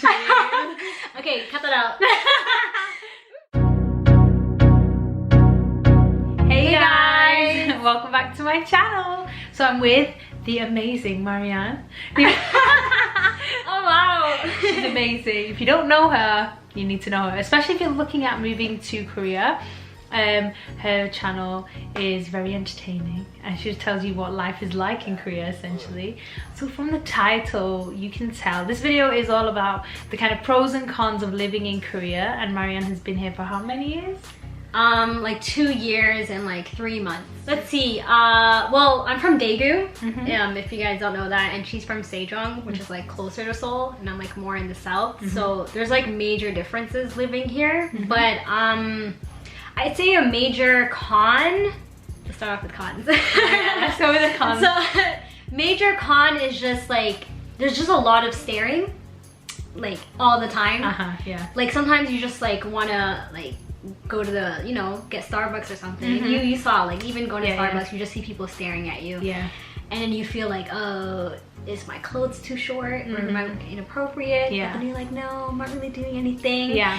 to you. Okay, cut that out. Hey guys, welcome back to my channel. So I'm with the amazing Marian. Oh wow, She's amazing. If you don't know her, you need to know her, especially if you're looking at moving to Korea. Her channel is very entertaining and she tells you what life is like in Korea essentially. So from the title you can tell this video is all about the kind of pros and cons of living in Korea, and Marian has been here for how many years? like 2 years and like 3 months. Let's see, well, I'm from Daegu, if you guys don't know that, and she's from Sejong, which is like closer to Seoul, and I'm like more in the south. So there's like major differences living here. But I'd say a major con, let's start off with cons. Let's go with the cons. So major con is just like, there's just a lot of staring, like all the time. Yeah. Like sometimes you just like wanna like go to the, you know, get Starbucks or something. And you saw like even going to Starbucks, you just see people staring at you. Yeah. And then you feel like, oh, is my clothes too short or am I inappropriate? Yeah. But then you're like, no, I'm not really doing anything. Yeah.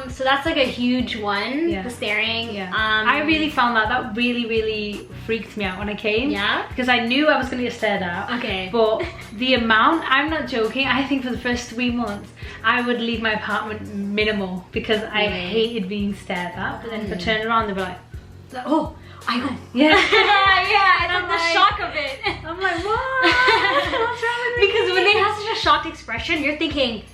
So that's like a huge one, the staring. Yeah. I really found that really freaked me out when I came. Yeah. Because I knew I was gonna get stared at. Okay. But the amount, I'm not joking, I think for the first 3 months, I would leave my apartment minimal because I hated being stared at. But then if I turned around, they'd be like, oh, I go. Yeah. Yeah, and I'm the like, shock of it. I'm like, what? What's wrong with me? Because when they have such a shocked expression, you're thinking,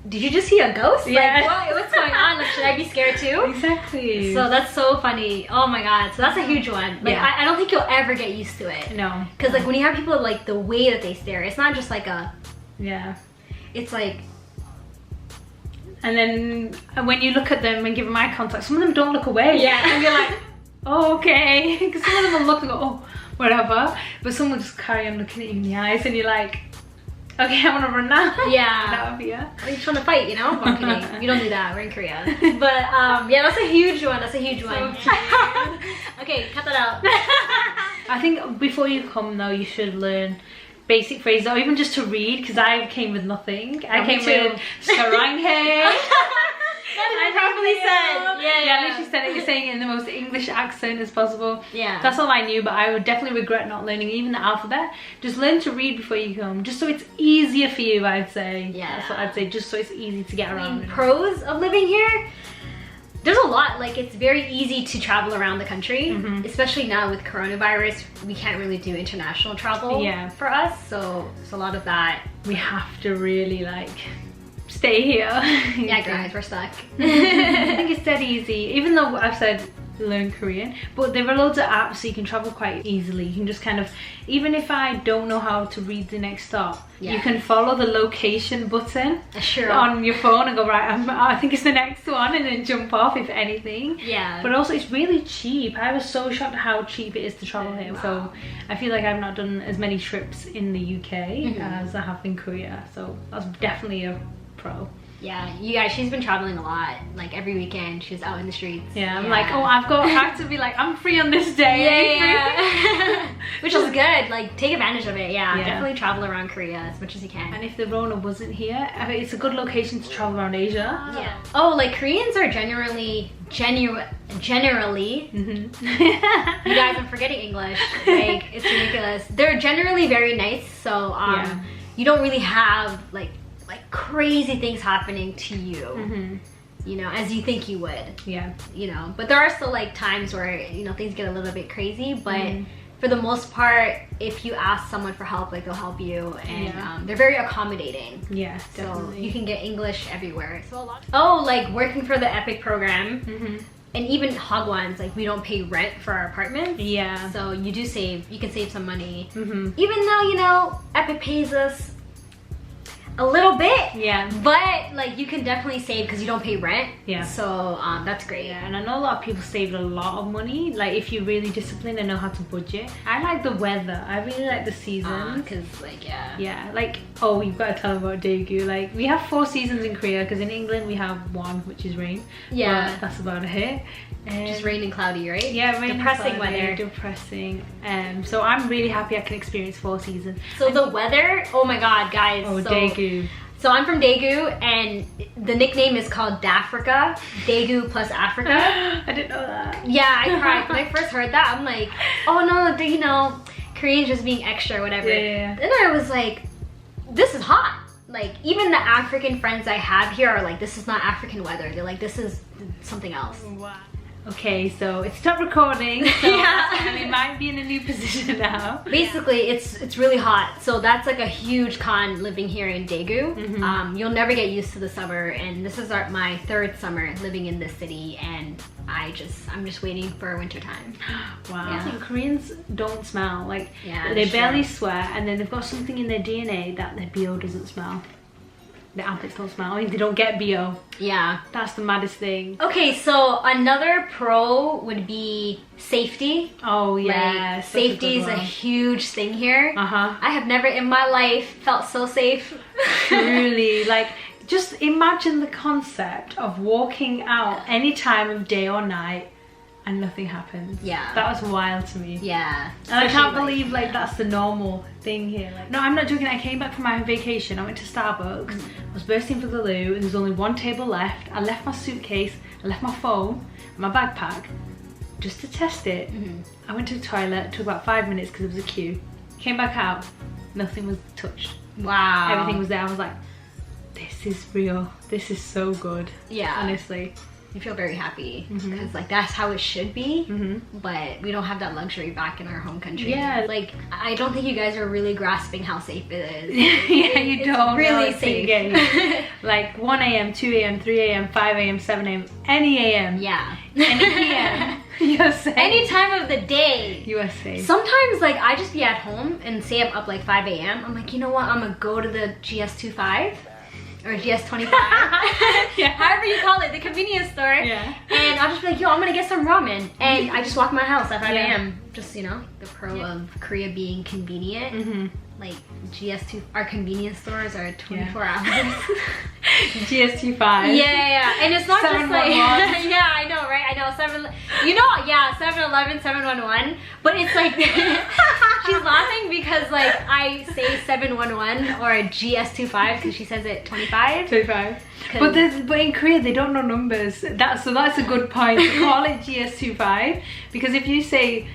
did you just see a ghost? Yeah. Like, what's going on? Like, should I be scared too? Exactly. So that's so funny. Oh my god. So that's a huge one. Like, I don't think you'll ever get used to it. No. Because like when you have people like the way that they stare, it's not just like a, it's like, and then when you look at them and give them eye contact, some of them don't look away. Yeah. And you're like, oh, okay. Because some of them will look and go, oh, whatever. But some will just carry on looking at you in the eyes and you're like, okay, I want to run now. Yeah. Get out of here. Are you trying to fight, you know? I'm kidding. We don't do that. We're in Korea. But yeah, that's a huge one. That's a huge one. Okay, cut that out. I think before you come though, you should learn basic phrases, or even just to read, because I came with nothing. I came with saranghae. I probably said. Yeah, at least you said it. You're saying it in the most English accent as possible. Yeah. That's all I knew, but I would definitely regret not learning even the alphabet. Just learn to read before you come, just so it's easier for you, I'd say. Yeah. That's what I'd say, just so it's easy to get around. Pros of living here? There's a lot. Like, it's very easy to travel around the country, especially now with coronavirus. We can't really do international travel for us, so there's a lot of that. We have to really like stay here. Yeah, guys, we're stuck. I think it's dead easy, even though I've said learn Korean, but there are loads of apps so you can travel quite easily. You can just kind of, even if I don't know how to read the next stop, you can follow the location button on your phone and go, right, I think it's the next one, and then jump off if anything. Yeah. But also it's really cheap. I was so shocked at how cheap it is to travel here. So I feel like I've not done as many trips in the UK as I have in Korea, so that's definitely a pro. Yeah, you guys, she's been traveling a lot. Like every weekend, she's out in the streets. Yeah, I'm like, oh, I've got to be like, I'm free on this day. Yeah. Which is good. Like, take advantage of it. Yeah, definitely travel around Korea as much as you can. And if the Rona wasn't here, I mean, it's a good location to travel around Asia. Yeah. Oh, like Koreans are generally. You guys, I'm forgetting English. Like, it's ridiculous. They're generally very nice. So you don't really have like crazy things happening to you, you know, as you think you would. Yeah. You know, but there are still like times where, you know, things get a little bit crazy, but for the most part, if you ask someone for help, like they'll help you, and they're very accommodating. Yeah, definitely. So you can get English everywhere. So a lot. Like working for the EPIC program, and even Hagwons, like we don't pay rent for our apartments. Yeah. So you do save, you can save some money. Even though, you know, EPIC pays us a little bit, but like you can definitely save because you don't pay rent. Yeah. So that's great. Yeah, and I know a lot of people save a lot of money, like if you're really disciplined and know how to budget. I like the weather. I really like the seasons. Because like like, oh, you've got to tell them about Daegu. Like we have 4 seasons in Korea, because in England we have 1, which is rain. Yeah. But that's about it. Just rain and cloudy, right? Yeah, rain depressing and cloudy, weather. Depressing. So I'm really happy I can experience 4 seasons. So the weather, oh my god, guys. Oh, so Daegu. So I'm from Daegu, and the nickname is called Dafrica. Daegu plus Africa. I didn't know that. Yeah, I cried when I first heard that. I'm like, oh no, you know, Koreans just being extra or whatever. Yeah. Then I was like, this is hot. Like, even the African friends I have here are like, this is not African weather. They're like, this is something else. Wow. Okay, so it stopped recording, so and it might be in a new position now. Basically, it's really hot, so that's like a huge con living here in Daegu. You'll never get used to the summer, and this is my 3rd summer living in this city, and I'm just waiting for winter time. Wow. Yeah. I think Koreans don't smell, like Yeah, they barely sweat, and then they've got something in their DNA that their BO doesn't smell. The armpits don't smell. I mean, they don't get BO. Yeah. That's the maddest thing. Okay, so another pro would be safety. Oh yeah, Like, safety is a huge thing here. Uh-huh. I have never in my life felt so safe. Truly, like, just imagine the concept of walking out any time of day or night and nothing happens. Yeah. That was wild to me. Yeah. And I can't believe like that's the normal thing here. Like, no, I'm not joking. I came back from my vacation. I went to Starbucks. I was bursting for the loo, and there's only one table left. I left my suitcase, I left my phone, and my backpack, just to test it. I went to the toilet. It took about 5 minutes because there was a queue. Came back out, nothing was touched. Wow. Everything was there. I was like, this is real. This is so good. Yeah. Honestly. I feel very happy because like that's how it should be, but we don't have that luxury back in our home country. Yeah. Like, I don't think you guys are really grasping how safe it is. Yeah, you don't. Really know safe. Like 1 a.m., 2 a.m., 3 a.m., 5 a.m., 7 a.m., any a.m. Yeah. Any p.m. You're safe. Any time of the day. You are safe. Sometimes like I just be at home and say I'm up like 5 a.m. I'm like, you know what? I'm gonna go to the GS25. Or GS25, Yeah. however you call it, the convenience store. Yeah. And I'll just be like, yo, I'm gonna get some ramen. And I just walk in my house at 5 Yeah. a.m. Just, you know, the pro of Korea being convenient. Like our convenience stores are 24 hours. GS25. Yeah. And it's not just like, 711. yeah, I know, right? I know, 7-Eleven, 711. But it's like, she's laughing because like I say 711 or a GS25 because she says it 25. 25. But in Korea they don't know numbers. That's a good point to call it GS25, because if you say,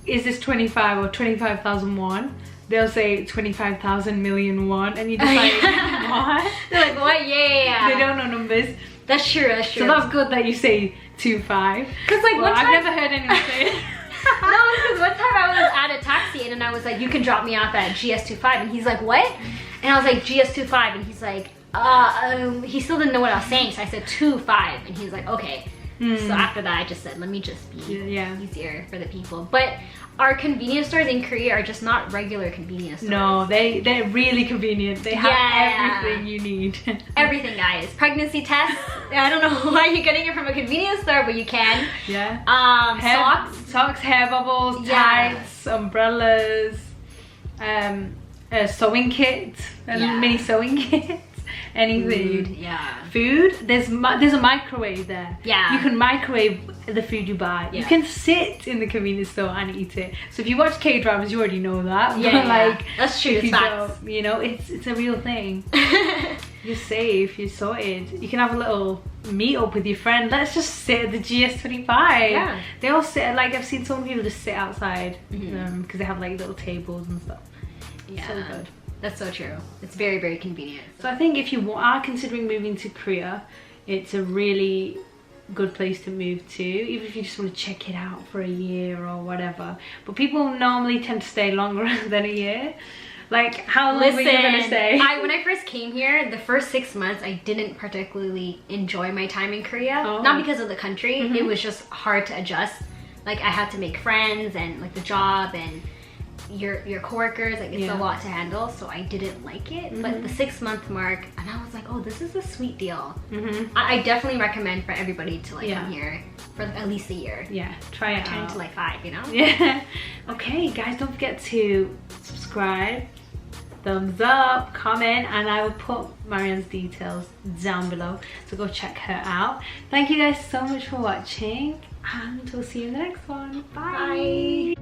is this 25 or 25,001, they'll say 25,000 million won, and you're just like, what? They're like, what? Yeah. They don't know numbers. That's true. So that's good that you say 25. Because like one time, I've never heard anyone say it. No, because one time I was at a taxi and I was like, you can drop me off at GS25, and he's like, what? And I was like, GS25, and he's like, he still didn't know what I was saying, so I said 25, and he's like, okay. So after that, I just said, let me just be easier for the people. But our convenience stores in Korea are just not regular convenience stores. No, they're really convenient. They have everything you need. Everything, guys. Pregnancy tests. I don't know why you're getting it from a convenience store, but you can. Yeah. Socks, hair bubbles, tights, umbrellas, a sewing kit, mini sewing kit. Anything. Food. There's a microwave there. Yeah. You can microwave the food you buy. You can sit in the convenience store and eat it. So if you watch K-dramas, you already know that. Yeah. But like, that's true. It's facts. You know, it's a real thing. You're safe. You're sorted. You can have a little meet up with your friend. Let's just sit at the GS25. Yeah. They all sit. Like, I've seen so many people just sit outside because they have like little tables and stuff. Yeah. So good. That's so true. It's very, very convenient. So I think if you are considering moving to Korea, it's a really good place to move to, even if you just want to check it out for a year or whatever. But people normally tend to stay longer than a year. Like, how long were you going to stay? When I first came here, the first 6 months, I didn't particularly enjoy my time in Korea. Not because of the country. It was just hard to adjust. Like, I had to make friends and like the job and your coworkers, like it's a lot to handle, so I didn't like it. But the 6-month mark, and I was like, oh, this is a sweet deal. I definitely recommend for everybody to like come here for at least a year. Yeah, try it out. Turn to like 5, you know? Yeah. Okay, guys, don't forget to subscribe, thumbs up, comment, and I will put Marian's details down below, so go check her out. Thank you guys so much for watching, and we'll see you in the next one. Bye.